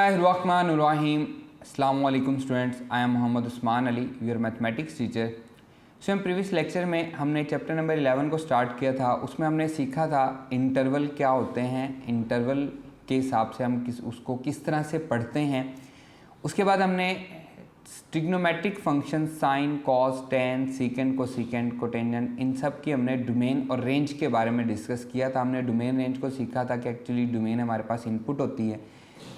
बिस्मिल्लाहिर्रहमानिर्रहीम। अस्सलाम वालेकुम students, I am Mohammad Usman Ali, your mathematics teacher. So हम प्रीवियस लेक्चर में हमने चैप्टर नंबर 11 को स्टार्ट किया था। उसमें हमने सीखा था इंटरवल क्या होते हैं, इंटरवल के हिसाब से हम उसको किस तरह से पढ़ते हैं। उसके बाद हमने trigonometric function sine, cos, tan, secant, cosecant, cotangent, इन सब की हमने डोमेन और रेंज के बारे में डिस्कस किया था। हमने डोमेन रेंज को सीखा था कि एक्चुअली डोमेन हमारे पास इनपुट होती है,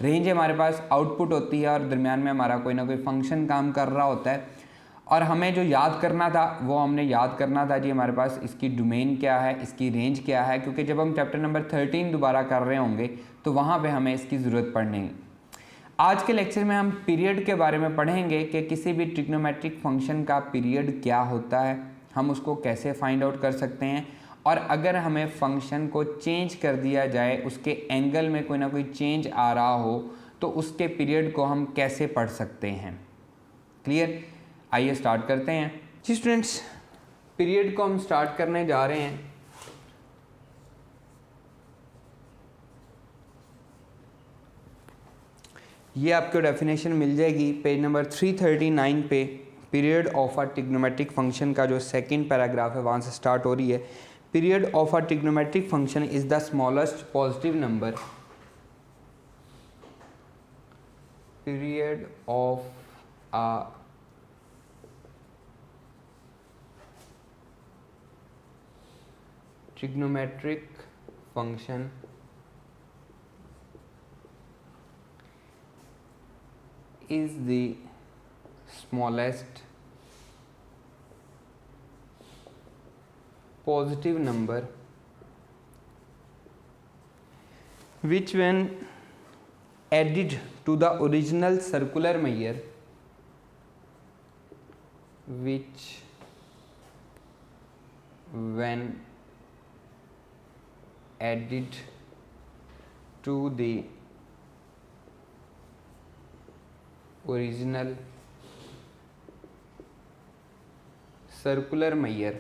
रेंज हमारे पास आउटपुट होती है और दरमियान में हमारा कोई ना कोई फंक्शन काम कर रहा होता है। और हमें जो याद करना था वो हमने याद करना था जी हमारे पास इसकी डोमेन क्या है, इसकी रेंज क्या है, क्योंकि जब हम चैप्टर नंबर 13 दोबारा कर रहे होंगे तो वहाँ पे हमें इसकी ज़रूरत पड़ेगी। आज के लेक्चर में हम पीरियड के बारे में पढ़ेंगे कि किसी भी ट्रिग्नोमेट्रिक फंक्शन का पीरियड क्या होता है, हम उसको कैसे फाइंड आउट कर सकते हैं, और अगर हमें फंक्शन को चेंज कर दिया जाए, उसके एंगल में कोई ना कोई चेंज आ रहा हो तो उसके पीरियड को हम कैसे पढ़ सकते हैं। क्लियर? आइए स्टार्ट करते हैं जी स्टूडेंट्स। पीरियड को हम स्टार्ट करने जा रहे हैं। ये आपको डेफिनेशन मिल जाएगी पेज नंबर 339 पे। Period of a trigonometric function का जो सेकंड पैराग्राफ है वहाँ से स्टार्ट हो रही है। Period of a trigonometric function is the smallest positive number. Period of a trigonometric function is the smallest positive number which when added to the original circular measure which when added to the original circular measure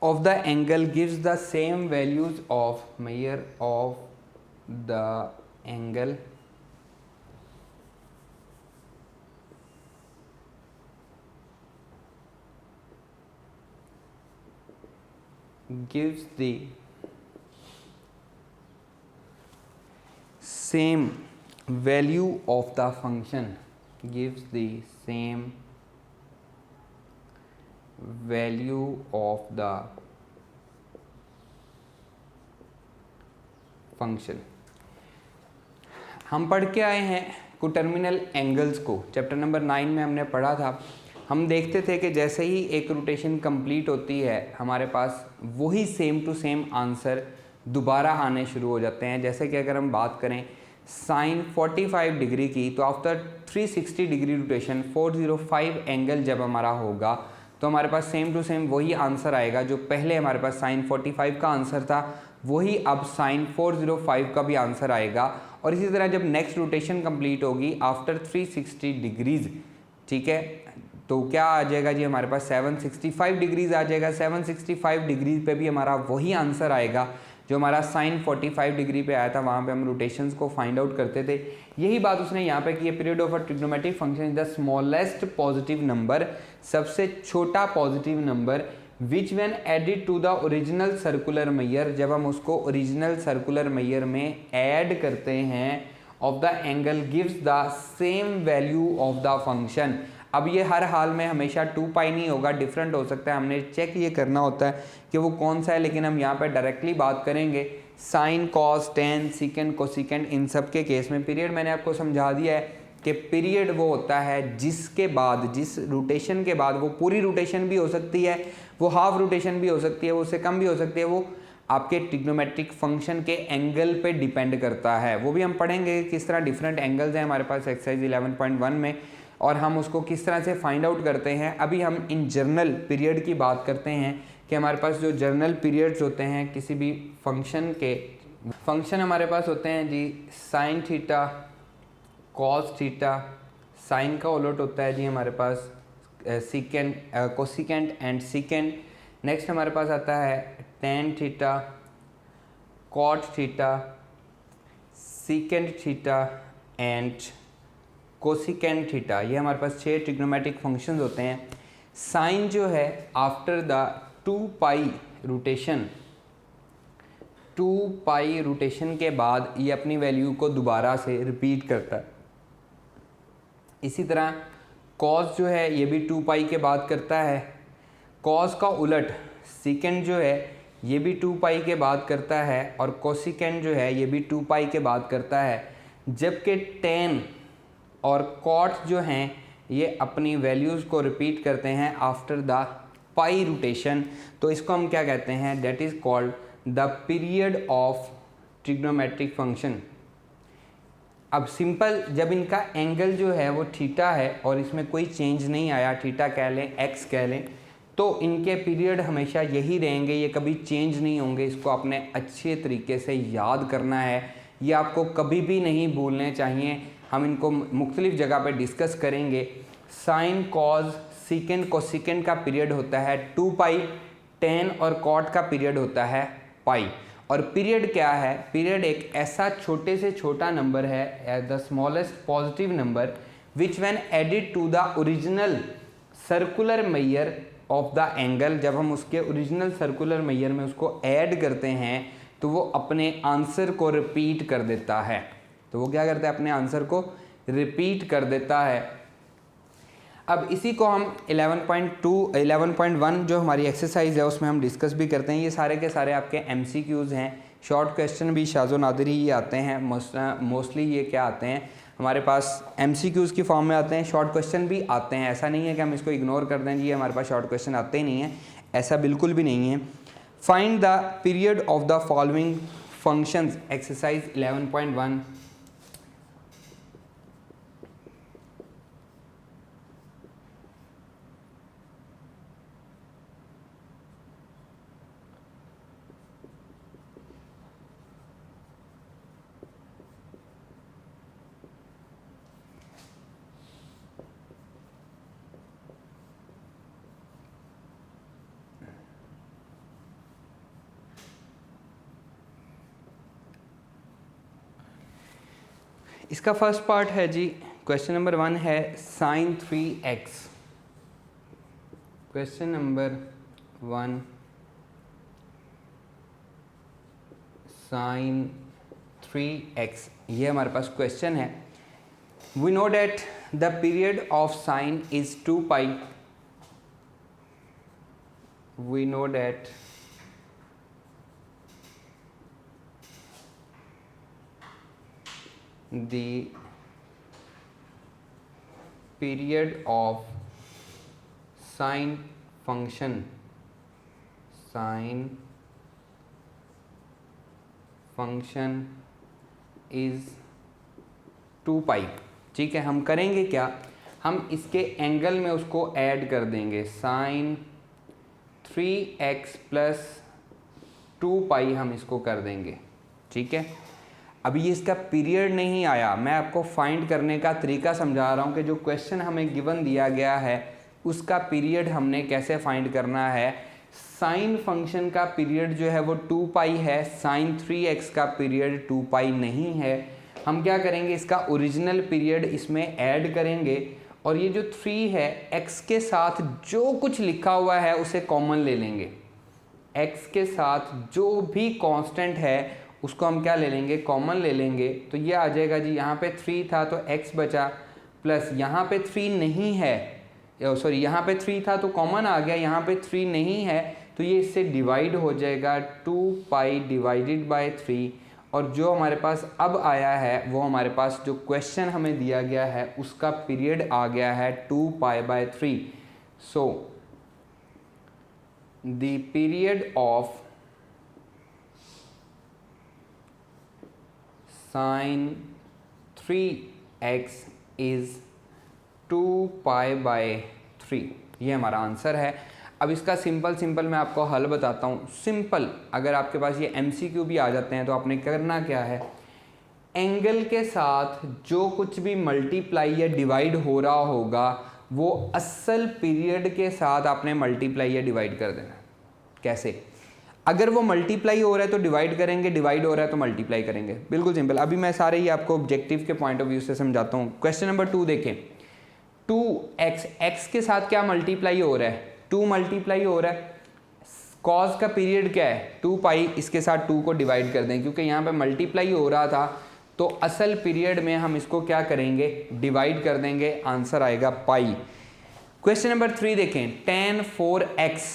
of the angle gives the same values of measure of the angle gives the same value of the function, gives the same value of the function। हम पढ़ के आए हैं coterminal angles को, chapter number 9 में हमने पढ़ा था। हम देखते थे कि जैसे ही एक रोटेशन कंप्लीट होती है हमारे पास वही सेम टू सेम आंसर दोबारा आने शुरू हो जाते हैं। जैसे कि अगर हम बात करें साइन 45 डिग्री की, तो आफ्टर 360 डिग्री रोटेशन 405 एंगल जब हमारा होगा तो हमारे पास सेम टू सेम वही आंसर आएगा जो पहले हमारे पास साइन 45 का आंसर था, वही अब साइन 405 का भी आंसर आएगा। और इसी तरह जब नेक्स्ट रोटेशन कंप्लीट होगी आफ्टर 360 डिग्रीज, ठीक है, तो क्या आ जाएगा जी हमारे पास 765 डिग्रीज आ जाएगा। 765 डिग्रीज पे भी हमारा वही आंसर आएगा जो हमारा साइन 45 डिग्री पे आया था। वहाँ पे हम रोटेशंस को फाइंड आउट करते थे। यही बात उसने यहाँ पे की है। Period of a trigonometric function is the smallest positive number, सबसे छोटा positive number, which when added to the original circular measure, जब हम उसको ओरिजिनल सर्कुलर मेजर में ऐड करते हैं, of the angle gives the same value of the function. अब ये हर हाल में हमेशा 2 पाई नहीं होगा, डिफरेंट हो सकता है, हमने चेक ये करना होता है कि वो कौन सा है। लेकिन हम यहाँ पे डायरेक्टली बात करेंगे साइन, कॉस, टेन, सीकेंड, कोसीकेंड, इन सब के केस में। पीरियड मैंने आपको समझा दिया है कि पीरियड वो होता है जिसके बाद, जिस रोटेशन के बाद, वो पूरी रोटेशन भी हो सकती है, वो हाफ रोटेशन भी हो सकती है, वो उससे कम भी हो सकती है, वो आपके ट्रिग्नोमेट्रिक फंक्शन के एंगल पे डिपेंड करता है। वो भी हम पढ़ेंगे किस तरह डिफरेंट एंगल्स हैं हमारे पास एक्सरसाइज 11.1 में, और हम उसको किस तरह से फाइंड आउट करते हैं। अभी हम इन जर्नल पीरियड की बात करते हैं कि हमारे पास जो जर्नल पीरियड्स होते हैं किसी भी फंक्शन के, फंक्शन हमारे पास होते हैं जी sine theta, cos theta, sine का उलट होता है जी हमारे पास secant, cosecant and secant, next हमारे पास आता है tan theta, cot theta, secant theta and cosecant theta. ये हमारे पास 6 ट्रिग्नोमेट्रिक फंक्शंस होते हैं। साइन जो है after the 2 pi rotation, 2 pi rotation के बाद ये अपनी वैल्यू को दोबारा से रिपीट करता है। इसी तरह कॉस जो है ये भी 2 पाई के बाद करता है। कॉस का उलट सीकेंट जो है ये भी 2 पाई के बाद करता है और कोसिकेंट जो है ये भी 2 पाई के बाद करता है। जबकि टेन और कॉट जो हैं ये अपनी वैल्यूज़ को रिपीट करते हैं आफ्टर द पाई रोटेशन। तो इसको हम क्या कहते हैं, that is called the period of trigonometric function. अब सिंपल, जब इनका एंगल जो है वो थीटा है और इसमें कोई चेंज नहीं आया, थीटा कह लें, एक्स कह लें, तो इनके पीरियड हमेशा यही रहेंगे, ये कभी चेंज नहीं होंगे। इसको आपने अच्छे तरीके से याद करना है, ये आपको कभी भी नहीं भूलने चाहिए। हम इनको मुख्तलिफ जगह पे डिस्कस करेंगे। साइन, कॉज, सीकेंट, कोसिकेंट का पीरियड होता है 2 पाई, टेन और कॉट का पीरियड होता है पाई। और पीरियड क्या है, पीरियड एक ऐसा छोटे से छोटा नंबर है, the smallest positive number which when added to the original circular measure of the angle, जब हम उसके ओरिजिनल सर्कुलर मेजर में उसको ऐड करते हैं तो वो अपने आंसर को रिपीट कर देता है। तो वो क्या करता है, अपने आंसर को रिपीट कर देता है। अब इसी को हम 11.1 जो हमारी एक्सरसाइज है उसमें हम डिस्कस भी करते हैं। ये सारे के सारे आपके MCQs हैं, शॉर्ट क्वेश्चन भी शाज़ो नादिर ही आते हैं। मोस्टली ये क्या आते हैं हमारे पास MCQs की फॉर्म में आते हैं, शॉर्ट क्वेश्चन भी आते हैं। ऐसा नहीं है कि हम इसको इग्नोर कर दें, ये हमारे पास शॉर्ट क्वेश्चन आते ही नहीं हैं, ऐसा बिल्कुल भी नहीं है। Find the period of the following functions, exercise 11.1। इसका फर्स्ट पार्ट है जी, क्वेश्चन नंबर 1 है sign 3x। Question number 1 sign 3x, ये हमारे पास क्वेश्चन है। We know that the period of sine is 2 pi. We know that the period of sine function is 2 pi. ठीक है, हम करेंगे क्या, हम इसके एंगल में उसको ऐड कर देंगे, साइन 3x प्लस 2 पाई हम इसको कर देंगे। ठीक है, अभी ये इसका पीरियड नहीं आया, मैं आपको फाइंड करने का तरीका समझा रहा हूँ कि जो क्वेश्चन हमें गिवन दिया गया है उसका पीरियड हमने कैसे फाइंड करना है। साइन फंक्शन का पीरियड जो है वो 2 पाई है, साइन 3x का पीरियड 2 पाई नहीं है। हम क्या करेंगे, इसका ओरिजिनल पीरियड इसमें ऐड करेंगे और ये जो 3 है x के साथ जो कुछ लिखा हुआ है उसे कॉमन ले लेंगे। x के साथ जो भी कांस्टेंट है उसको हम क्या ले लेंगे, कॉमन ले लेंगे। तो ये आ जाएगा जी, यहाँ पे 3 था तो x बचा, प्लस यहाँ पे 3 नहीं है, सॉरी यहाँ पे 3 था तो कॉमन आ गया, यहाँ पे 3 नहीं है तो ये इससे डिवाइड हो जाएगा, 2 पाई डिवाइडेड बाय 3। और जो हमारे पास अब आया है वो हमारे पास जो क्वेश्चन हमें दिया गया है उसका पीरियड आ गया है 2 pi by 3। So the period of sign 3x is 2 pi by 3, ये हमारा आंसर है। अब इसका सिंपल मैं आपको हल बताता हूँ। सिंपल, अगर आपके पास ये MCQ भी आ जाते हैं तो आपने करना क्या है, एंगल के साथ जो कुछ भी मल्टीप्लाई या डिवाइड हो रहा होगा वो असल पीरियड के साथ आपने मल्टीप्लाई या डिवाइड कर देना। कैसे? अगर वो मल्टीप्लाई हो रहा है तो डिवाइड करेंगे, डिवाइड हो रहा है तो मल्टीप्लाई करेंगे, बिल्कुल सिंपल। अभी मैं सारे ही आपको ऑब्जेक्टिव के पॉइंट ऑफ व्यू से समझाता हूँ। क्वेश्चन नंबर 2 देखें, 2x, x के साथ क्या मल्टीप्लाई हो रहा है? 2 मल्टीप्लाई हो रहा है। कॉज का पीरियड क्या है? 2 पाई, इसके साथ 2 को डिवाइड कर दें, क्योंकि यहाँ पे मल्टीप्लाई हो रहा था तो असल पीरियड में हम इसको क्या करेंगे? डिवाइड कर देंगे, आंसर आएगा पाई। क्वेश्चन नंबर 3 देखें, tan 4x,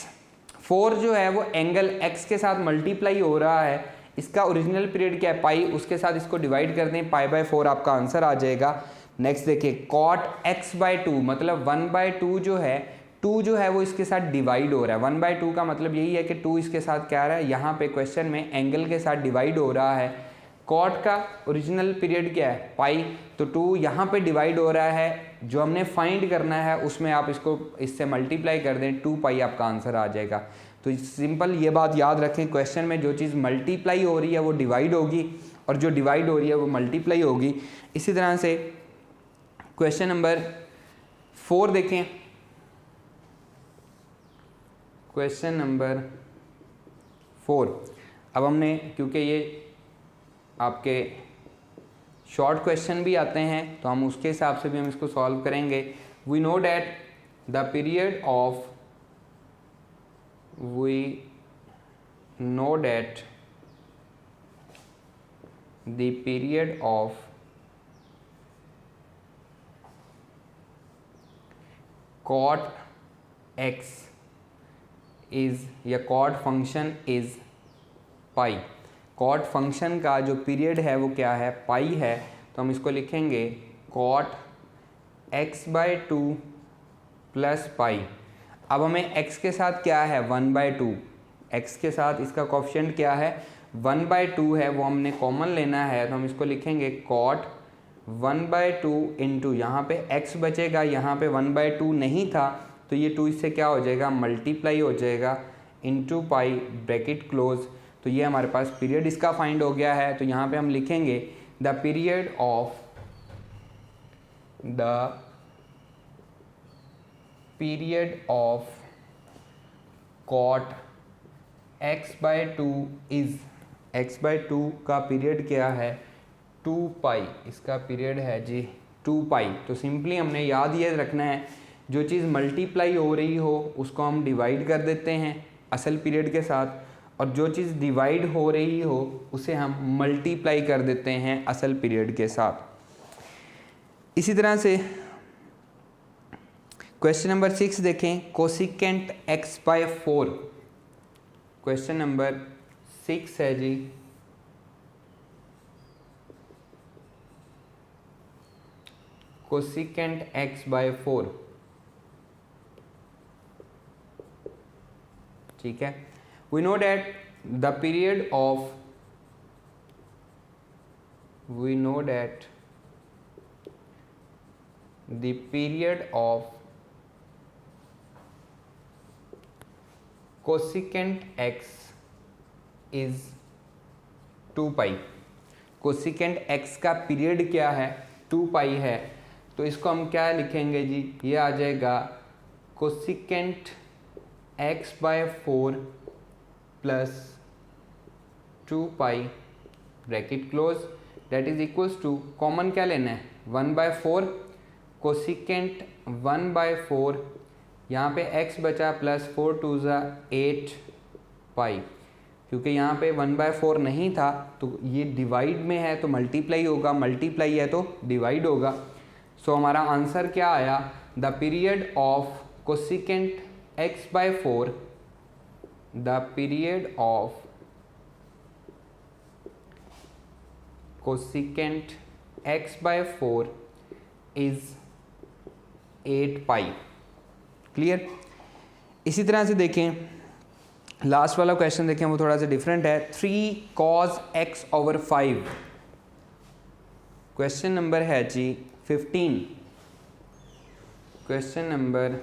4 जो है वो एंगल x के साथ मल्टीप्लाई हो रहा है, इसका ओरिजिनल पीरियड क्या है? पाई, उसके साथ इसको डिवाइड कर दें, पाई बाय 4 आपका आंसर आ जाएगा। नेक्स्ट देखिए, cot x बाय 2, मतलब 1/2 जो है, 2 जो है वो इसके साथ डिवाइड हो रहा है। 1/2 का मतलब यही है कि 2 इसके साथ क्या आ रहा है? यहाँ पे क्वेश्चन में एंगल के साथ डिवाइड हो रहा है। कॉट का ओरिजिनल पीरियड क्या है? पाई, तो 2 यहाँ पे डिवाइड हो रहा है, जो हमने फाइंड करना है उसमें आप इसको इससे मल्टीप्लाई कर दें, 2 पाई आपका आंसर आ जाएगा। तो सिंपल ये बात याद रखें, क्वेश्चन में जो चीज़ मल्टीप्लाई हो रही है वो डिवाइड होगी और जो डिवाइड हो रही है वो मल्टीप्लाई होगी। इसी तरह से क्वेश्चन नंबर 4 देखें, क्वेश्चन नंबर 4। अब हमने, क्योंकि ये आपके शॉर्ट क्वेश्चन भी आते हैं तो हम उसके हिसाब से भी हम इसको सॉल्व करेंगे। We know that the period of, we know that the period of cot x is, या cot function is pi. Cot function का जो पीरियड है वो क्या है? पाई है। तो हम इसको लिखेंगे cot x/2 प्लस पाई। अब हमें x के साथ क्या है? 1/2, x के साथ इसका कोफिशिएंट क्या है? 1/2 है, वो हमने कॉमन लेना है, तो हम इसको लिखेंगे cot 1/2 इंटू, यहाँ पे x बचेगा, यहाँ पे 1/2 नहीं था तो ये 2 इससे क्या हो जाएगा? मल्टीप्लाई हो जाएगा, इंटू पाई, ब्रैकेट क्लोज। तो ये हमारे पास पीरियड इसका फाइंड हो गया है। तो यहाँ पे हम लिखेंगे the period of, the period of cot x/2 is, x/2 का पीरियड क्या है? 2 पाई, इसका पीरियड है जी 2 पाई। तो सिंपली हमने याद ये रखना है, जो चीज़ मल्टीप्लाई हो रही हो उसको हम डिवाइड कर देते हैं असल पीरियड के साथ, और जो चीज़ डिवाइड हो रही हो उसे हम मल्टीप्लाई कर देते हैं असल पीरियड के साथ। इसी तरह से क्वेश्चन नंबर 6 देखें, कोसिकेंट x/4। क्वेश्चन नंबर 6 है जी, कोसिकेंट x/4, ठीक है। We know that the period of, we know that the period of cosecant x is 2 pi. Cosecant x का पीरियड क्या है? 2 पाई है। तो इसको हम क्या लिखेंगे जी? ये आ जाएगा cosecant x/4 plus 2 pi, bracket close, that is equals to, common क्या लेना है? 1/4, कोसिकेंट 1/4, यहाँ पे x बचा प्लस 4 2 8 पाई, क्योंकि यहाँ पे 1/4 नहीं था तो ये डिवाइड में है तो मल्टीप्लाई होगा, मल्टीप्लाई है तो डिवाइड होगा। सो हमारा आंसर क्या आया? The period of cosecant x/4, the period of cosecant x/4 is 8 pi. Clear? इसी तरह से देखें, लास्ट वाला क्वेश्चन देखें, वो थोड़ा सा डिफरेंट है। 3 cos x/5। क्वेश्चन नंबर है जी 15। Question number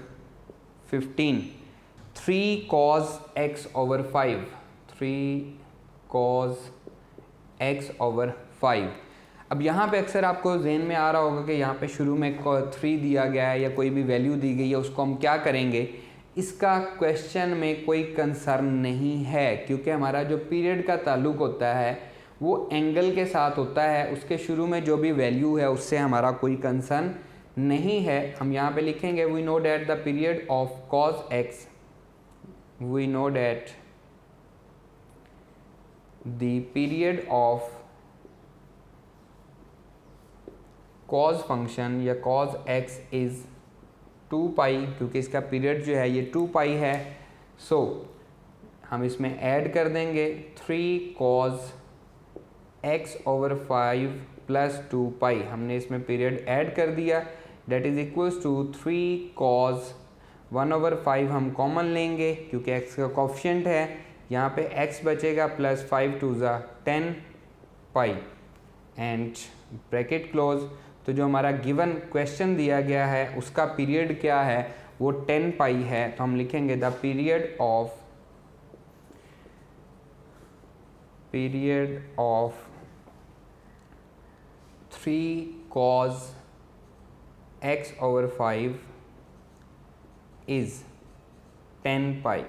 15, 3 cos x/5, 3 cos x/5। अब यहाँ पे अक्सर आपको जहन में आ रहा होगा कि यहाँ पे शुरू में 3 दिया गया है या कोई भी वैल्यू दी गई है, उसको हम क्या करेंगे? इसका क्वेश्चन में कोई कंसर्न नहीं है, क्योंकि हमारा जो पीरियड का ताल्लुक होता है वो एंगल के साथ होता है, उसके शुरू में जो भी वैल्यू है उससे हमारा कोई कंसर्न नहीं है। हम यहाँ पे लिखेंगे we know that the period of cos x, we know that the period of cos function या cos x इज़ 2 पाई, क्योंकि इसका पीरियड जो है ये 2 पाई है। सो हम इसमें ऐड कर देंगे 3 cos x over 5 plus 2 pi, हमने इसमें पीरियड ऐड कर दिया, that is equals to 3 cos 1 over 5 हम कॉमन लेंगे क्योंकि x का कोफिशिएंट है, यहाँ पे x बचेगा प्लस 5 2 ज़ा 10 पाई एंड ब्रैकेट क्लोज। तो जो हमारा गिवन क्वेश्चन दिया गया है उसका पीरियड क्या है, वो 10 पाई है, तो हम लिखेंगे the period of 3 cos x over 5 is 10 pi.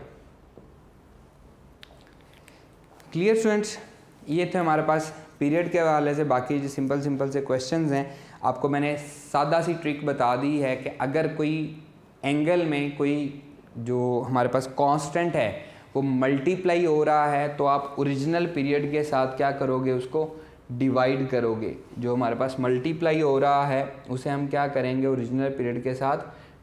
Clear students, ये थे हमारे पास पीरियड के हवाले से। बाकी जो सिंपल से क्वेश्चंस हैं आपको मैंने सादा सी ट्रिक बता दी है कि अगर कोई एंगल में कोई जो हमारे पास कांस्टेंट है वो मल्टीप्लाई हो रहा है तो आप ओरिजिनल पीरियड के साथ क्या करोगे, उसको डिवाइड करोगे। जो हमारे पास मल्टीप्लाई हो रहा है उसे हम क्या करेंगे, ओरिजिनल पीरियड के साथ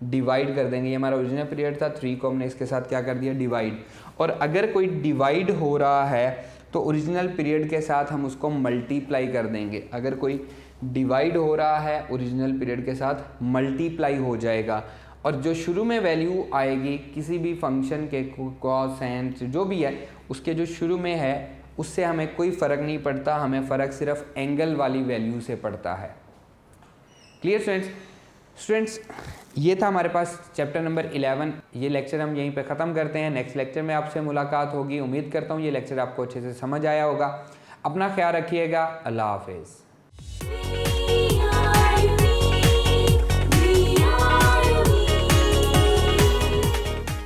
डिवाइड कर देंगे। ये हमारा ओरिजिनल पीरियड था 3 को हमने इसके साथ क्या कर दिया, डिवाइड। और अगर कोई डिवाइड हो रहा है तो ओरिजिनल पीरियड के साथ हम उसको मल्टीप्लाई कर देंगे। अगर कोई डिवाइड हो रहा है ओरिजिनल पीरियड के साथ मल्टीप्लाई हो जाएगा, और जो शुरू में वैल्यू आएगी किसी भी फंक्शन के कॉस साइन जो भी है उसके जो शुरू में है उससे हमें कोई फ़र्क नहीं पड़ता, हमें फ़र्क सिर्फ एंगल वाली वैल्यू से पड़ता है। क्लियर स्टूडेंट्स, ये था हमारे पास चैप्टर नंबर 11। ये लेक्चर हम यहीं पे ख़त्म करते हैं। नेक्स्ट लेक्चर में आपसे मुलाकात होगी। उम्मीद करता हूँ ये लेक्चर आपको अच्छे से समझ आया होगा। अपना ख्याल रखिएगा। अल्लाह हाफिज़।